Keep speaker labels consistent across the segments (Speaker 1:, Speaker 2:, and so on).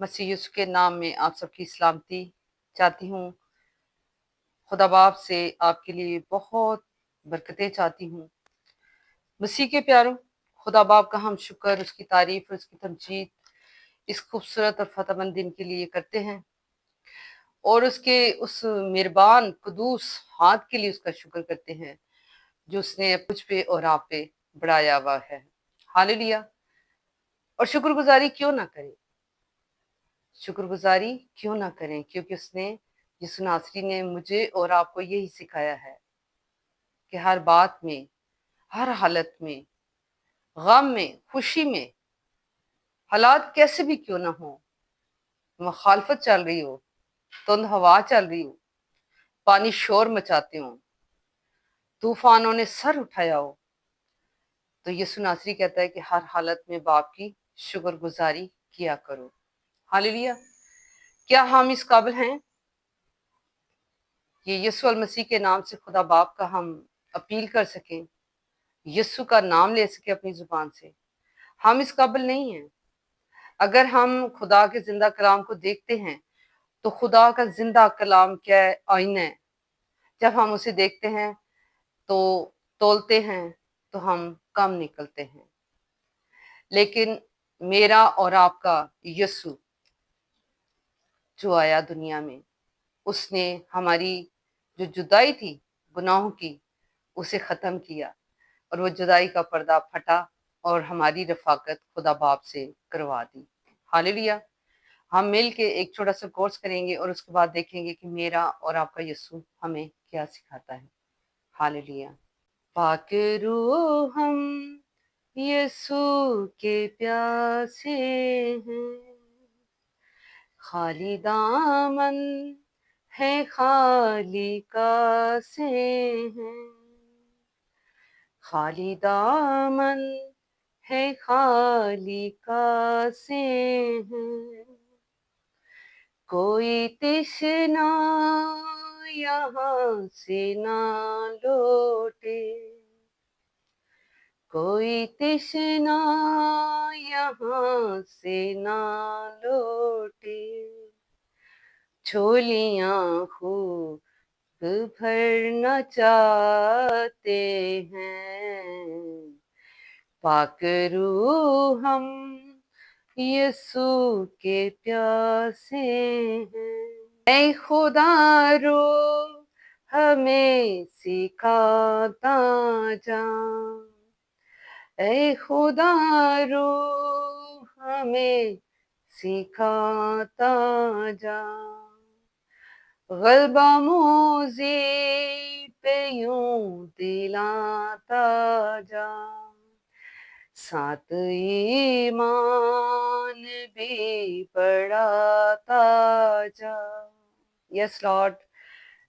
Speaker 1: मसीह यीशु के नाम में आप सबकी सलामती चाहती हूँ। खुदा बाप से आपके लिए बहुत बरकतें चाहती हूँ। मसीह के प्यारों, खुदा बाप का हम शुक्र, उसकी तारीफ और उसकी तमजीद इस खूबसूरत और फतेहमंद दिन के लिए करते हैं और उसके उस मेहरबान कुदूस हाथ के लिए उसका शुक्र करते हैं जो उसने मुझ पे और आप पे बढ़ाया हुआ है। हालेलुया। और शुक्रगुजारी क्यों ना करें, शुक्रगुजारी क्यों ना करें, क्योंकि उसने, यीशु नासरी ने मुझे और आपको यही सिखाया है कि हर बात में, हर हालत में, गम में, खुशी में, हालात कैसे भी क्यों ना हो, मुखालफत चल रही हो, तुंद हवा चल रही हो, पानी शोर मचाते हो, तूफानों ने सर उठाया हो, तो यीशु नासरी कहता है कि हर हालत में बाप की शुक्रगुजारी किया करो। हालेलुया। क्या हम इस काबिल हैं कि यीशु अल मसीह के नाम से खुदा बाप का हम अपील कर सकें, यीशु का नाम ले सके अपनी जुबान से? हम इस काबिल नहीं हैं। अगर हम खुदा के जिंदा कलाम को देखते हैं तो खुदा का जिंदा कलाम क्या है? आईना है। जब हम उसे देखते हैं तो तोलते हैं तो हम कम निकलते हैं, लेकिन मेरा और आपका यीशु जो आया दुनिया में, उसने हमारी जो जुदाई थी गुनाहों की, उसे खत्म किया और वो जुदाई का पर्दा फटा और हमारी रफाकत खुदा बाप से करवा दी। हालेलुया। हम मिल के एक छोटा सा कोर्स करेंगे और उसके बाद देखेंगे कि मेरा और आपका यीशु हमें क्या सिखाता है। हालेलुया। पाक रूह हम यीशु के प्यासे हैं, खाली दामन है खाली का से हैं, खाली दामन है खाली का से हैं, कोई तृष्णा यहाँ से ना लौटे, कोई तृष्णा यहाँ से ना लौटे, झोलियाँ खूब भरना चाहते हैं, पाक रूह हम यीशु के प्यासे हैं। ऐ खुदा रो हमें सिखाता जा, ऐ खुदा रो हमें सिखाता जा, गलबा मोज़े पे यूं दिलाता जा, साथ ईमान भी बढ़ाता जा। Yes Lord.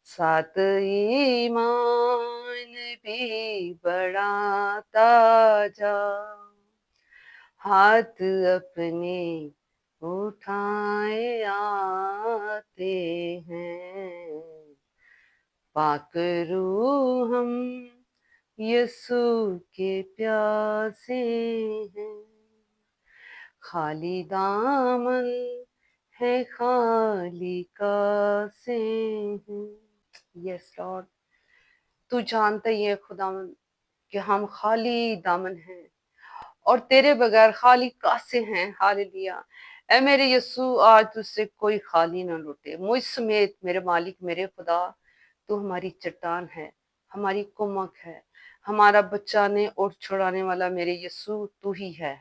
Speaker 1: साथ ईमान भी बढ़ाता जा, हाथ अपने उठाए आते हैं, पाक रूह हम यीशु के प्यासे हैं, खाली दामन है खाली का से हैं। Yes Lord. तू जानता ही है खुदावन कि हम खाली दामन हैं और तेरे बगैर खाली कासे हैं। हालेलुया। ऐ मेरे यीशु, आज तुझसे कोई खाली ना लौटे, मुझ समेत मेरे मालिक, मेरे खुदा। तू हमारी चट्टान है, हमारी कुमक है, हमारा बचाने और छुड़ाने वाला मेरे यीशु तू ही है।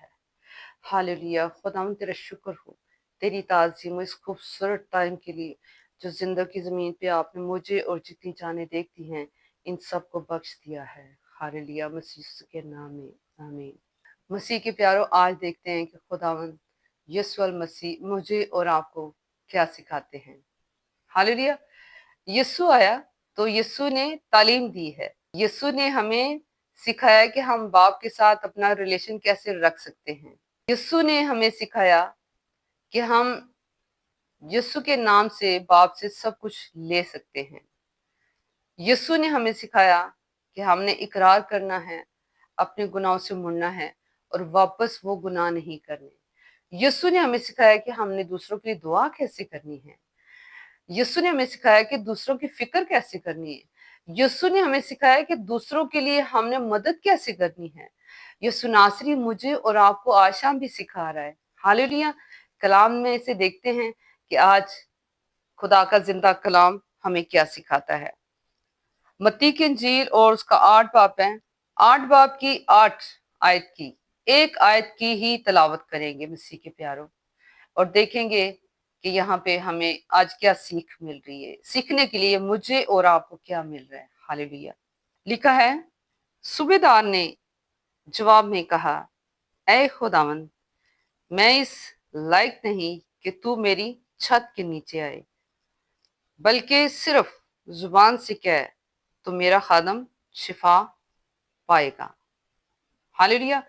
Speaker 1: हालेलुया। खुदावन तेरा शुक्र हो, तेरी ताज़ीम इस खूबसूरत टाइम के लिए जो जिंदगी ज़मीन पे आपने मुझे और जितनी जाने देखती हैं इन सब को बख्श दिया है। हालेलुया। मसीह के नाम में आमीन। मसीह के प्यारों, आज देखते हैं कि खुदावंद यीशु अल मसीह मुझे और आपको क्या सिखाते हैं। हालेलुया। यीशु आया तो यीशु ने तालीम दी है, यीशु ने हमें सिखाया कि हम बाप के साथ अपना रिलेशन कैसे रख सकते हैं। यीशु ने हमें सिखाया कि हम यीशु के नाम से बाप से सब कुछ ले सकते हैं। यीशु ने हमें सिखाया कि हमने इकरार करना है, अपने गुनाहों से मुड़ना है और वापस वो गुनाह नहीं करने। यीशु ने हमें सिखाया कि हमने दूसरों के लिए दुआ कैसे करनी है। यीशु ने हमें सिखाया कि दूसरों की फिक्र कैसे करनी है। यीशु ने हमें सिखाया कि दूसरों के लिए हमने मदद कैसे करनी है। यीशु नासरी मुझे और आपको आज शाम भी सिखा रहा है। हालेलुया। कलाम में इसे देखते हैं कि आज खुदा का जिंदा कलाम हमें क्या सिखाता है। मत्ती की इंजील और उसका 8 बाब है। 8 बाब की 8 आयत की एक आयत की ही तलावत करेंगे मसीह के प्यारों, और देखेंगे कि यहाँ पे हमें आज क्या सीख मिल रही है, सीखने के लिए मुझे और आपको क्या मिल रहा है। हालेलुया। लिखा है, सूबेदार ने जवाब में कहा, ऐ खुदावन, मैं इस लायक नहीं कि तू मेरी छत के नीचे आए, बल्कि सिर्फ जुबान से कह तो मेरा खादम शिफा पाएगा। हालेलुया।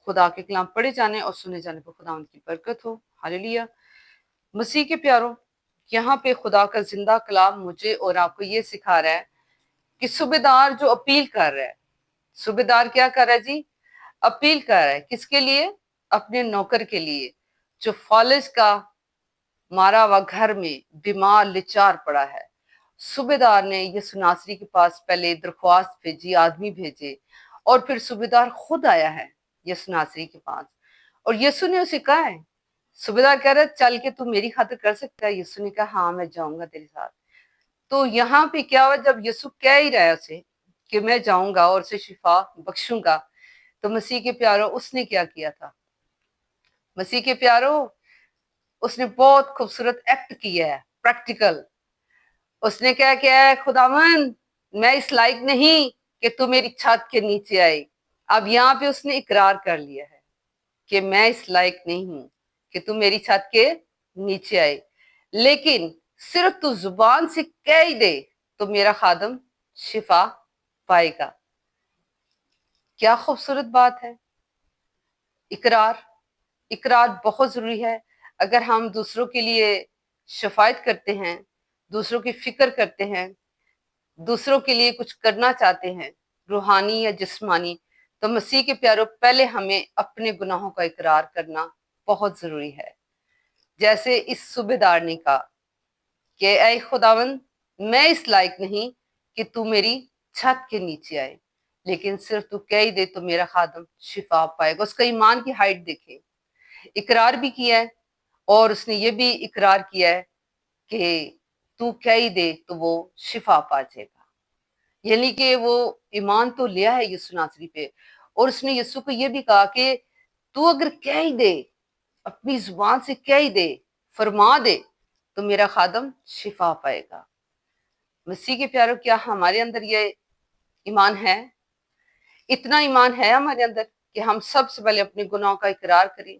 Speaker 1: खुदा के कलाम पढ़े जाने और सुने जाने पर खुदा उनकी बरकत हो। हालेलुया। मसीह के प्यारों, यहाँ पे खुदा का जिंदा कलाम मुझे और आपको ये सिखा रहा है कि सूबेदार जो अपील कर रहा है, सूबेदार क्या कर रहा है जी? अपील कर रहा है किसके लिए? अपने नौकर के लिए, जो फॉलेज का मारा हुआ घर में बीमार लिचार पड़ा है। सूबेदार ने यीशु नासरी के पास पहले दरख्वास्त भेजी, आदमी भेजे, और फिर सूबेदार खुद आया है यीशु नासरी के पास, और यीशु ने उसे कहा है, सूबेदार कह रहा है चल के तू मेरी खातिर कर सकता है। यीशु ने कहा हाँ मैं जाऊंगा तेरे साथ। तो यहाँ पे क्या हुआ, जब यीशु कह ही रहा है उसे कि मैं जाऊंगा और उसे शिफा बख्शूंगा, तो मसीह के प्यारों उसने क्या किया था? मसीह के प्यारों, उसने बहुत खूबसूरत एक्ट किया है, प्रैक्टिकल। उसने क्या किया है? खुदावन, मैं इस लायक नहीं कि तू मेरी छत के नीचे आए। अब यहाँ पे उसने इकरार कर लिया है कि मैं इस लायक नहीं हूं कि तू मेरी छत के नीचे आए, लेकिन सिर्फ तू जुबान से कह ही दे तो मेरा खादम शिफा पाएगा। क्या खूबसूरत बात है। इकरार, इकरार बहुत जरूरी है। अगर हम दूसरों के लिए शफायत करते हैं, दूसरों की फिक्र करते हैं, दूसरों के लिए कुछ करना चाहते हैं, रूहानी या जिस्मानी, तो मसीह के प्यारों पहले हमें अपने गुनाहों का इकरार करना बहुत जरूरी है। जैसे इस सूबेदार ने कहा कि ऐ खुदावन, मैं इस लायक नहीं कि तू मेरी छत के नीचे आए, लेकिन सिर्फ तू कह ही दे तो मेरा खादम शिफा पाएगा। उसका ईमान की हाइट देखे, इकरार भी किया है, और उसने ये भी इकरार किया है कि तू कह ही दे तो वो शिफा पा जाएगा। यानी कि वो ईमान तो लिया है यीशु नासरी पे, और उसने यीशु को ये भी कहा कि तू अगर कह ही दे, अपनी जुबान से कह ही दे, फरमा दे, तो मेरा खादम शिफा पाएगा। मसीह के प्यारों, क्या हमारे अंदर ये ईमान है? इतना ईमान है हमारे अंदर कि हम सबसे पहले अपने गुनाहों का इकरार करें,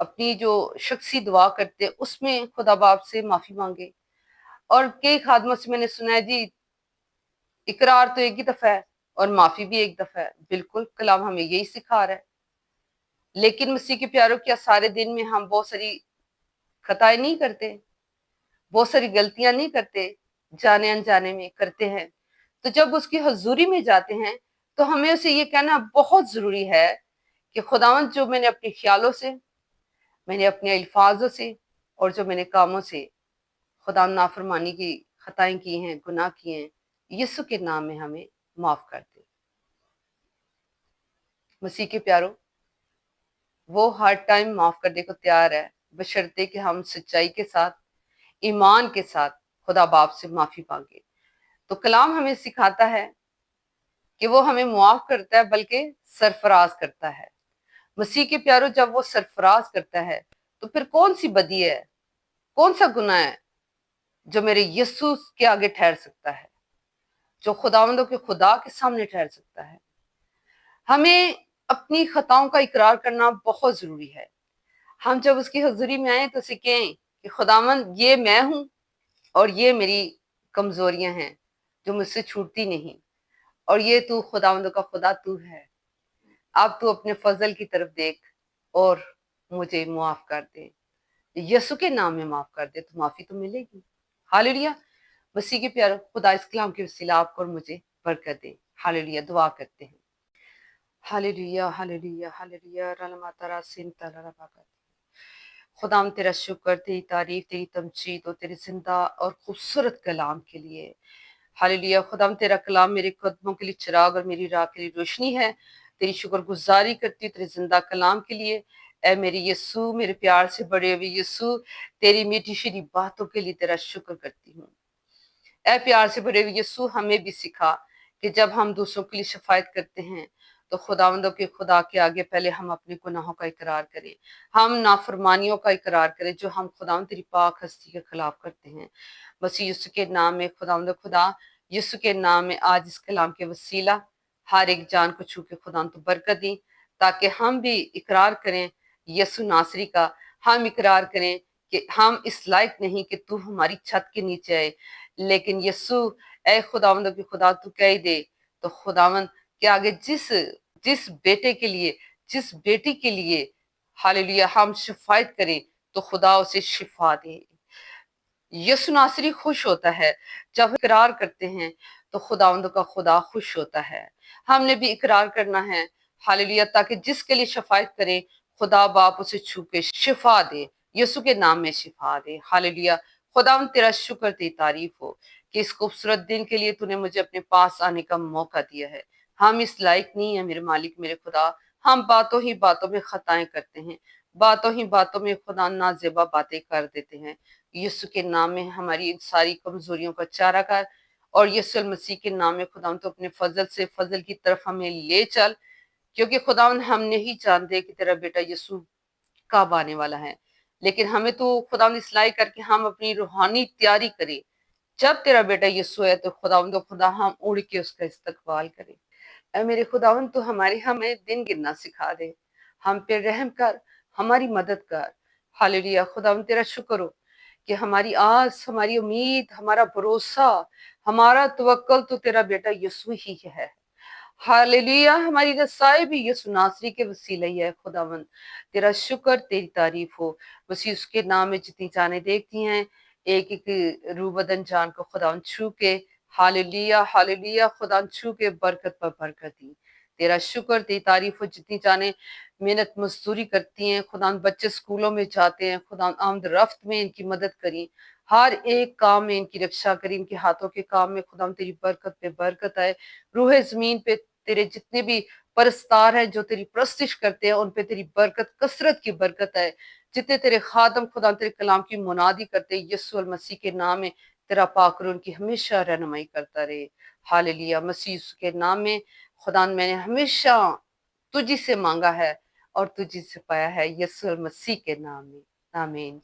Speaker 1: अपनी जो शख्सी दुआ करते उसमें खुदा बाप से माफी मांगे। और कई खादमों से मैंने सुना है जी, इकरार तो एक ही दफा है और माफी भी एक दफा है। बिल्कुल कलाम हमें यही सिखा रहा है। लेकिन मसीह के प्यारों, क्या सारे दिन में हम बहुत सारी खताएं नहीं करते, बहुत सारी गलतियां नहीं करते, जाने अनजाने में करते हैं? तो जब उसकी हजूरी में जाते हैं तो हमें उसे ये कहना बहुत जरूरी है कि खुदावंद, जो मैंने अपने ख्यालों से, मैंने अपने अल्फाजों से और जो मैंने कामों से खुदा नाफरमानी की खताएं की हैं, गुनाह किए हैं, यीशु के नाम में हमें माफ कर दे। मसीह के प्यारों, वो हर टाइम माफ करने को तैयार है, बशर्ते कि हम सच्चाई के साथ, ईमान के साथ खुदा बाप से माफी मांगे। तो कलाम हमें सिखाता है कि वो हमें मुआफ करता है, बल्कि सरफराज करता है। मसीह के प्यारों, जब वो सरफराज करता है तो फिर कौन सी बदी है, कौन सा गुनाह है जो मेरे यीशु के आगे ठहर सकता है, जो खुदावंदों के खुदा के सामने ठहर सकता है? हमें अपनी खताओं का इकरार करना बहुत जरूरी है। हम जब उसकी हजूरी में आए तो उसे कहें कि खुदावंद, ये मैं हूं और ये मेरी कमजोरियां हैं जो मुझसे छूटती नहीं, और ये तू खुदावंदों का खुदा तू है। अब तू अपने फजल की तरफ देख और मुझे मुआफ कर दे। यीशु के नाम में माफ कर दे तो माफी तो मिलेगी। हालेलुया। मसीह के प्यारे, खुदा इस कलाम के वसीला आपको और मुझे बरकत दे। हालेलुया। दुआ करते हैं। हालेलुया हालेलुया हालेलुया रलमा तरा सिन तरा रबा। खुदाम तेरा शुक्र, तेरी तारीफ, तेरी तमजीद और तेरे जिंदा और खूबसूरत कलाम के लिए। हालेलुया खुदाम तेरा कलाम मेरे कदमों के लिए चिराग और मेरी राह के लिए रोशनी है। तेरी शुक्रगुजारी करती हूँ तेरे जिंदा कलाम के लिए। ए मेरे यस्सु, मेरे प्यार से बड़े हुए यस्सु, तेरी मीठी शीरी बातों के लिए तेरा शुक्र करती हूँ। ए प्यार से भरे हुए यीशु, हमें भी सिखा कि जब हम दूसरों के लिए शफायत करते हैं तो खुदावंदों के खुदा के आगे पहले हम अपने गुनाहों का इकरार करें, हम नाफरमानियों का इकरार करें जो हम खुदावंद तेरी पाक हस्ती के खिलाफ करते हैं। बस यीशु के नाम में खुदावंद खुदा, यीशु के नाम में आज इस कलाम के वसीला हर एक जान को छू के खुदा तो बरकत दी, ताकि हम भी इकरार करें यीशु नासरी का। हम इकरार करें कि हम इस लायक नहीं कि तू हमारी छत के नीचे आए, लेकिन यस्सु, ए खुदावंद की खुदा तू कह दे तो खुदावंद के आगे जिस जिस बेटे के लिए, जिस बेटी के लिए हालेलुया हम शिफायत करें तो खुदा उसे शिफा दे। यीशु नासरी खुश होता है जब हम इकरार करते हैं तो खुदावंद का खुदा खुश होता है। हमने भी इकरार करना है हालेलुया, ताकि जिसके लिए शफायत करें खुदा बाप उसे छू के शिफा दे, यीशु के नाम में शिफा दे। हालेलुया खुदावंद तेरा शुक्र, तेरी तारीफ हो कि इस खूबसूरत दिन के लिए तूने मुझे अपने पास आने का मौका दिया है। हम इस लायक नहीं है मेरे मालिक, मेरे खुदा, हम बातों ही बातों में खताएं करते हैं, बातों ही बातों में खुदा नाजेबा बातें कर देते हैं। यीशु के नाम में हमारी इन सारी कमजोरियों का चारा कर, और यीशु मसीह के नाम में खुदा तो अपने फजल से फजल की तरफ हमें ले चल, क्योंकि खुदा हम नहीं जानते कि तेरा बेटा यीशु कब आने वाला है, लेकिन हमें तो खुदा इसलाई करके हम अपनी रूहानी तैयारी करें। जब तेरा बेटा यीशु है तो खुदा हम उड़ के उसका इस्तकबाल करें। ऐ मेरे खुदावन तो हमारी हमें दिन गिनना सिखा दे, हम पे रहम कर, हमारी मदद कर। हालेलुया खुदावन तेरा शुक्र हो कि हमारी आस, हमारी उम्मीद, हमारा भरोसा, हमारा तवक्कल तो तेरा बेटा यीशु ही है। हालेलुया हमारी रसाई भी यीशु नासरी के वसीले ही है। खुदावन तेरा शुक्र, तेरी तारीफ हो। बस उसके नाम में जितनी जाने देखती हैं, एक एक रूह बदन जान को खुदावन छू के, हालेलुया हालेलुया खुदा छू के बरकत पर बरकत दी। तेरा शुक्र, तेरी तारीफ हो। जितनी जाने मेहनत मजदूरी करती हैं, खुदा बच्चे स्कूलों में जाते हैं, खुदा आमद रफ्त में इनकी मदद करी, हर एक काम में इनकी रक्षा करी, इनके हाथों के काम में खुदा तेरी बरकत पे बरकत आए। रूह जमीन पे तेरे जितने भी परस्तार हैं जो तेरी प्रस्तिश करते हैं, उन पे तेरी बरकत, कसरत की बरकत है। जितने तेरे खादम खुदा तेरे कलाम की मुनादी करते हैं, यीशु मसीह के नाम में तेरा पाक उनकी हमेशा रहनुमाई करता रहे। हालेलुया मसीह के नाम में खुदा मैंने हमेशा तुझी से मांगा है और तुझी से पाया है, यीशु मसीह के नाम में, आमीन।